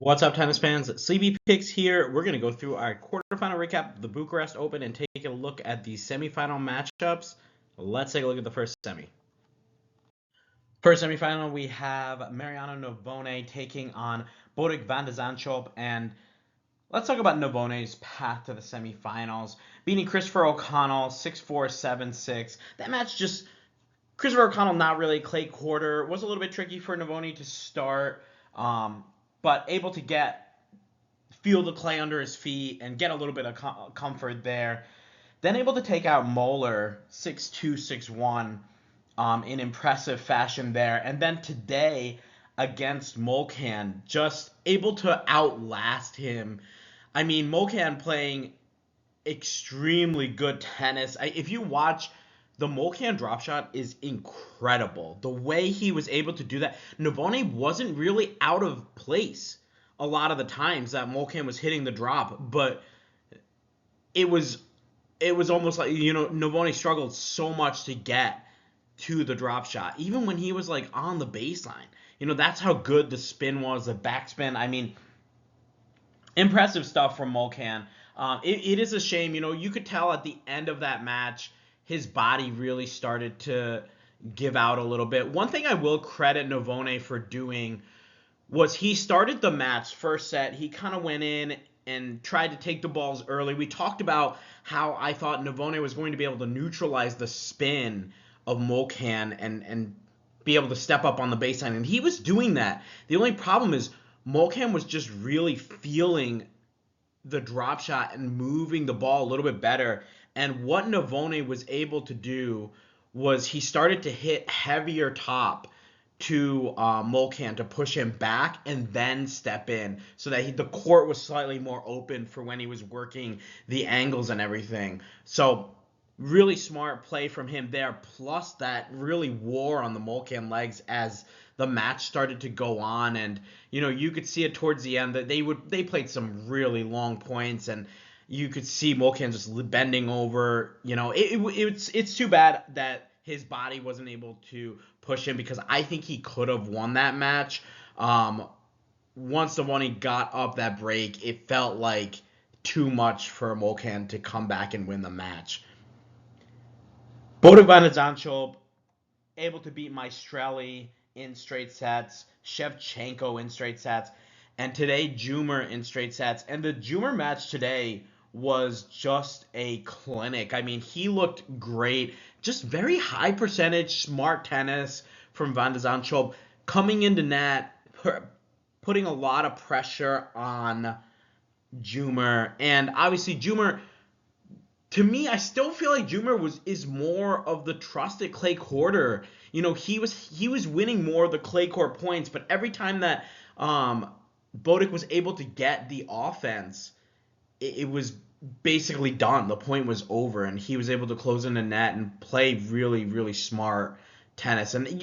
What's up, tennis fans? CB Picks here. We're going to go through our quarterfinal recap of the Bucharest Open and take a look at the semifinal matchups. Let's take a look at the first semi. First semifinal, we have Navone taking on Bodek van de Zandschulp, and let's talk about Navone's path to the semifinals. Beating Christopher O'Connell 6-4, 7-6. That match just Christopher O'Connell not really clay quarter. Was a little bit tricky for Navone to start, but able to feel the clay under his feet and get a little bit of comfort there. Then able to take out Moeller 6-2, 6-1 in impressive fashion there. And then today against Molcan, just able to outlast him. I mean, Molcan playing extremely good tennis. If you watch, the Molcan drop shot is incredible. The way he was able to do that. Navone wasn't really out of place a lot of the times that Molcan was hitting the drop, but it was almost like, Navone struggled so much to get to the drop shot, even when he was like on the baseline. That's how good the spin was, the backspin. I mean, impressive stuff from Molcan. It is a shame, you could tell at the end of that match, his body really started to give out a little bit. One thing I will credit Navone for doing was he started the match first set. He kind of went in and tried to take the balls early. We talked about how I thought Navone was going to be able to neutralize the spin of Molcan and be able to step up on the baseline, and he was doing that. The only problem is Molcan was just really feeling the drop shot and moving the ball a little bit better. And what Navone was able to do was he started to hit heavier top to Molcan to push him back and then step in so that the court was slightly more open for when he was working the angles and everything. So really smart play from him there, plus that really wore on the Molcan legs as the match started to go on. And you could see it towards the end that they played some really long points, and you could see Molcan just bending over. It's too bad that his body wasn't able to push him, because I think he could have won that match. Once Navone got up that break, it felt like too much for Molcan to come back and win the match. Bodek van de Zandschulp able to beat Maestrelli in straight sets, Shevchenko in straight sets, and today Dzumhur in straight sets. And the Dzumhur match today was just a clinic. I mean, he looked great. Just very high percentage, smart tennis from van de Zandschulp, coming into net, putting a lot of pressure on Dzumhur. And obviously Dzumhur, to me, I still feel like Dzumhur is more of the trusted clay quarter. He was winning more of the clay court points, but every time that Bodek was able to get the offense, it was basically done. The point was over, and he was able to close in the net and play really, really smart tennis. And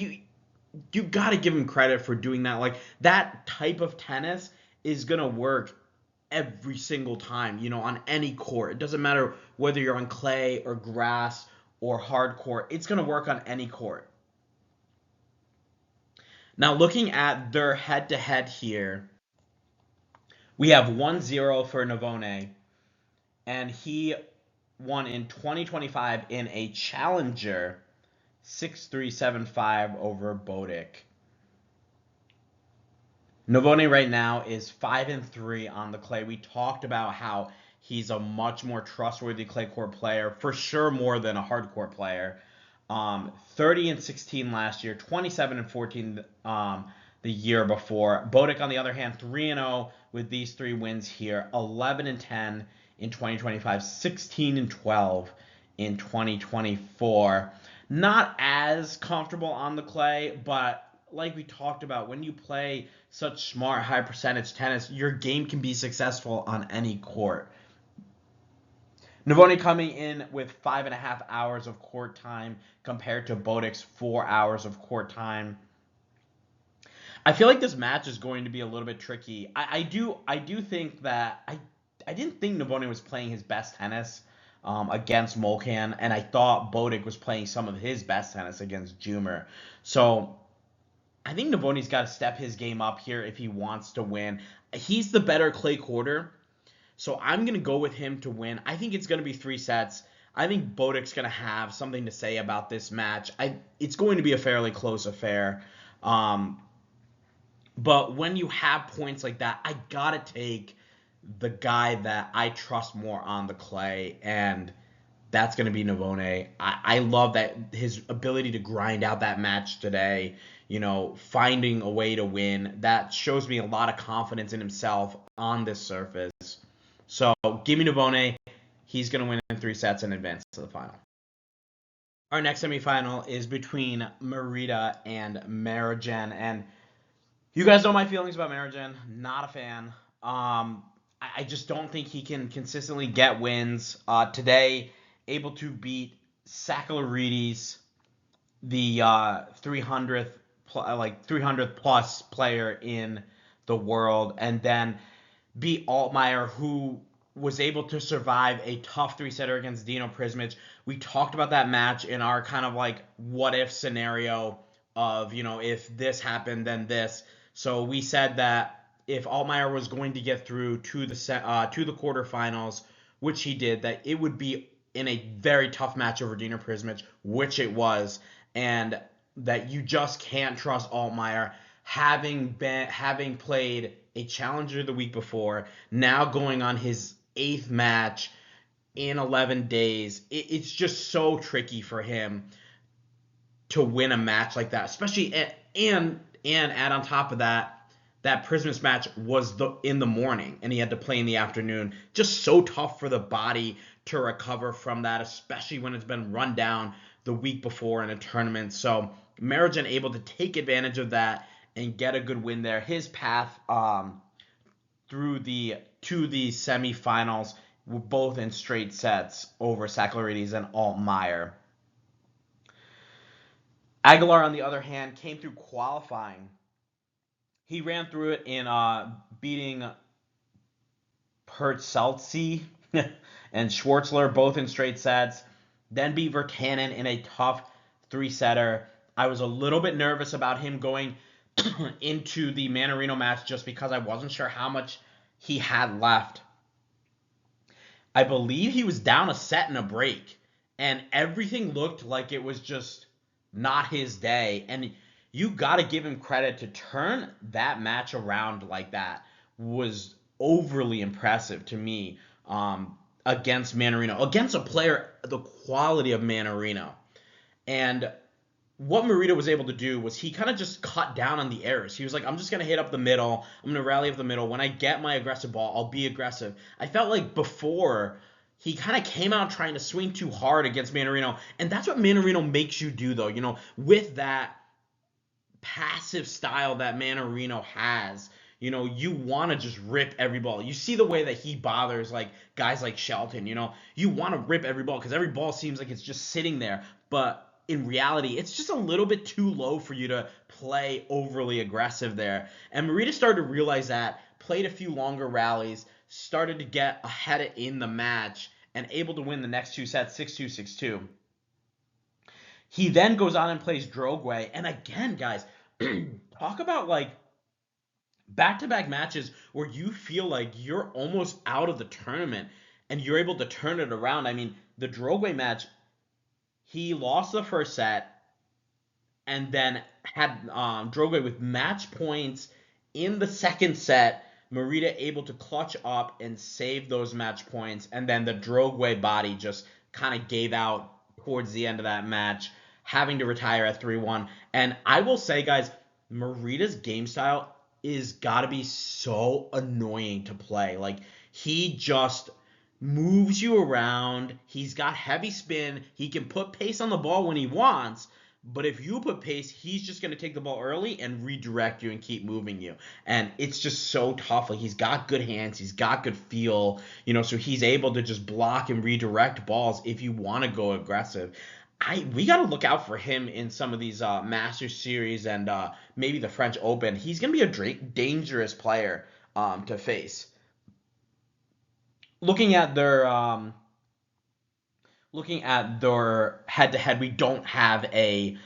you got to give him credit for doing that. Like, that type of tennis is gonna work every single time, on any court. It doesn't matter whether you're on clay or grass or hard court. It's going to work on any court. Now, looking at their head-to-head here, we have 1-0 for Navone, and he won in 2025 in a challenger 6-3, 7-5 over Bodek. Navone right now is 5-3 on the clay. We talked about how he's a much more trustworthy clay court player, for sure more than a hard court player. 30-16 last year, 27-14 the year before. Bodek, on the other hand, 3-0 with these 3 wins here, 11-10 in 2025, 16-12 in 2024. Not as comfortable on the clay, but like we talked about, when you play such smart, high percentage tennis, your game can be successful on any court. Navone coming in with 5.5 hours of court time compared to Bodek's 4 hours of court time. I feel like this match is going to be a little bit tricky. I do think that I didn't think Navone was playing his best tennis against Molcan, and I thought Bodek was playing some of his best tennis against Dzumhur. So I think Navone's got to step his game up here if he wants to win. He's the better clay quarter, so I'm going to go with him to win. I think it's going to be 3 sets. I think Bodik's going to have something to say about this match. It's going to be a fairly close affair. Um, but when you have points like that, I got to take the guy that I trust more on the clay, and that's going to be Navone. I love that his ability to grind out that match today, finding a way to win. That shows me a lot of confidence in himself on this surface. So give me Navone. He's going to win in 3 sets and advance to the final. Our next semifinal is between Merida and Marozsan. And you guys know my feelings about Merida. Not a fan. I just don't think he can consistently get wins. Today, able to beat Saccarides, the 300th plus player in the world, and then beat Altmaier, who was able to survive a tough 3-setter against Dino Prismic. We talked about that match in our kind of like what if scenario of, if this happened, then this. So we said that if Altmaier was going to get through to the quarterfinals, which he did, that it would be in a very tough match over Dino Prismic, which it was, and that you just can't trust Altmaier having played a challenger the week before, now going on his 8th match in 11 days. It's just so tricky for him to win a match like that, especially and add on top of that Prismus match was in the morning and he had to play in the afternoon. Just so tough for the body to recover from that, especially when it's been run down the week before in a tournament. So Marozsan able to take advantage of that and get a good win there. His path to the semifinals were both in straight sets over Saccarides and Altmaier. Aguilar, on the other hand, came through qualifying. He ran through it in beating Pertzelsi and Schwartzler, both in straight sets. Then beat Virtanen in a tough 3-setter. I was a little bit nervous about him going into the Mannarino match just because I wasn't sure how much he had left. I believe he was down a set and a break, and everything looked like it was just not his day. And you got to give him credit to turn that match around like that was overly impressive to me against Mannarino, against a player the quality of Mannarino. And what Merida was able to do was he kind of just cut down on the errors. He was like, I'm just going to hit up the middle. I'm going to rally up the middle. When I get my aggressive ball, I'll be aggressive. I felt like before he kind of came out trying to swing too hard against Mannarino. And that's what Mannarino makes you do, though. With that passive style that Mannarino has, you want to just rip every ball. You see the way that he bothers like guys like Shelton, you want to rip every ball because every ball seems like it's just sitting there. But in reality, it's just a little bit too low for you to play overly aggressive there. And Merida started to realize that, played a few longer rallies, started to get ahead in the match, and able to win the next 2 sets, 6-2, 6-2. He then goes on and plays Droguet. And again, guys, talk about like back-to-back matches where you feel like you're almost out of the tournament and you're able to turn it around. I mean, the Droguet match, he lost the first set and then had Droguet with match points in the second set. Merida able to clutch up and save those match points. And then the Droguet body just kind of gave out towards the end of that match, having to retire at 3-1. And I will say, guys, Merida's game style is got to be so annoying to play. Like, he just moves you around. He's got heavy spin. He can put pace on the ball when he wants. But if you put pace, he's just going to take the ball early and redirect you and keep moving you. And it's just so tough. Like, he's got good hands. He's got good feel. So he's able to just block and redirect balls if you want to go aggressive. We got to look out for him in some of these Masters Series and maybe the French Open. He's going to be a dangerous player to face. Looking at their head-to-head, we don't have a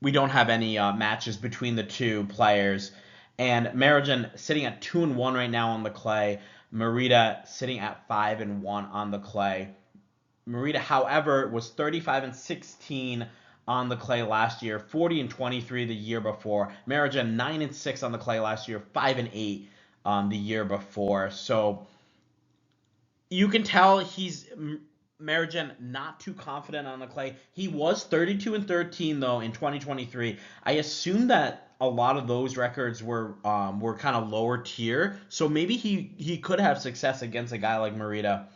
we don't have any matches between the two players. And Marozsan sitting at 2-1 right now on the clay. Merida sitting at 5-1 on the clay. Merida, however, was 35-16 on the clay last year, 40-23 the year before. Marozsan 9-6 on the clay last year, 5-8 the year before. So you can tell Marozsan not too confident on the clay. He was 32-13 though in 2023. I assume that a lot of those records were kind of lower tier, so maybe he could have success against a guy like Merida.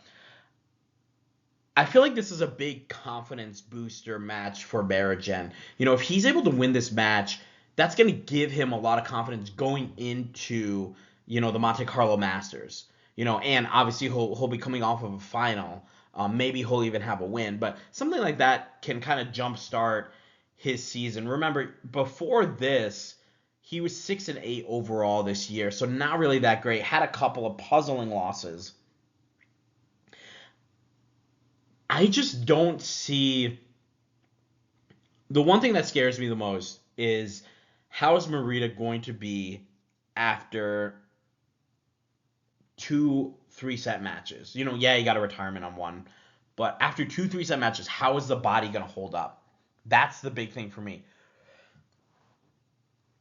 I feel like this is a big confidence booster match for Marozsan. If he's able to win this match, that's going to give him a lot of confidence going into, the Monte Carlo Masters. And obviously he'll be coming off of a final. Maybe he'll even have a win, but something like that can kind of jumpstart his season. Remember, before this, he was 6-8 overall this year, so not really that great. Had a couple of puzzling losses. I just don't see. The one thing that scares me the most is how is Merida going to be after 2 3-set matches? Yeah, he got a retirement on one, but after 2 3-set matches, how is the body going to hold up? That's the big thing for me.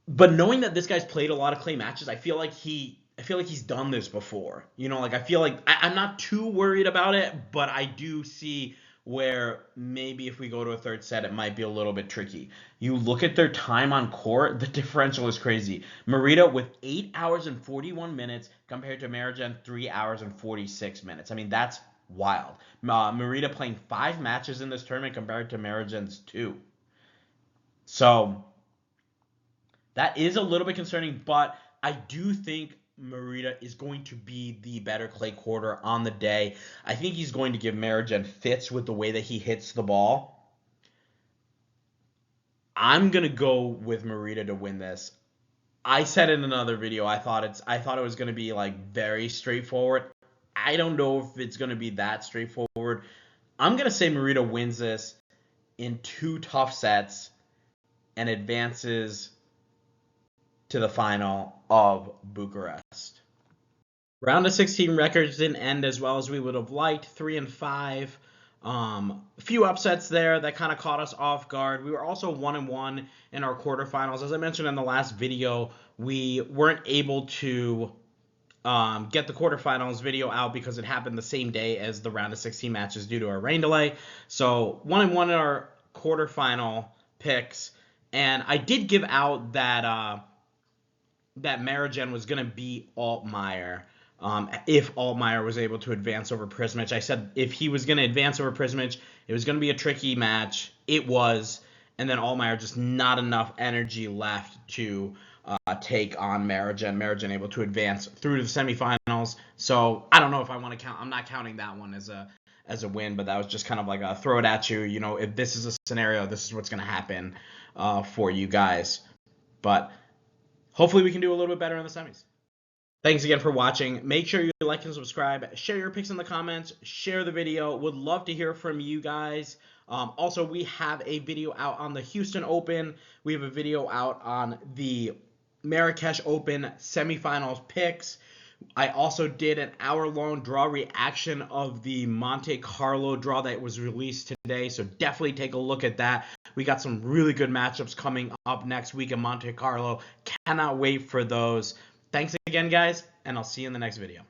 But knowing that this guy's played a lot of clay matches, I feel like he's done this before. I feel like I'm not too worried about it, but I do see where maybe if we go to a third set, it might be a little bit tricky. You look at their time on court, the differential is crazy. Merida with 8 hours and 41 minutes compared to Marozsan 3 hours and 46 minutes. I mean, that's wild. Merida playing 5 matches in this tournament compared to Marozsan's 2. So that is a little bit concerning, but I do think Merida is going to be the better clay quarter on the day. I think he's going to give Marozsan fits with the way that he hits the ball. I'm going to go with Merida to win this. I said in another video I thought it was going to be like very straightforward. I don't know if it's going to be that straightforward. I'm going to say Merida wins this in 2 tough sets and advances to the final of Bucharest. Round of 16 records didn't end as well as we would have liked. 3-5. A few upsets there that kind of caught us off guard. We were also 1-1 in our quarterfinals. As I mentioned in the last video, we weren't able to get the quarterfinals video out because it happened the same day as the round of 16 matches due to a rain delay. So 1-1 in our quarterfinal picks, and I did give out that Marozsan was going to beat Altmaier if Altmaier was able to advance over Prismic. I said if he was going to advance over Prismic, it was going to be a tricky match. It was, and then Altmaier just not enough energy left to take on Marozsan. Marozsan able to advance through to the semifinals. So I don't know if I want to count. I'm not counting that one as a win, but that was just kind of like a throw it at you. If this is a scenario, this is what's going to happen for you guys. But hopefully we can do a little bit better in the semis. Thanks again for watching. Make sure you like and subscribe. Share your picks in the comments. Share the video. Would love to hear from you guys. Also, we have a video out on the Houston Open. We have a video out on the Marrakesh Open semifinals picks. I also did an hour-long draw reaction of the Monte Carlo draw that was released today, so definitely take a look at that. We got some really good matchups coming up next week in Monte Carlo. Cannot wait for those. Thanks again, guys, and I'll see you in the next video.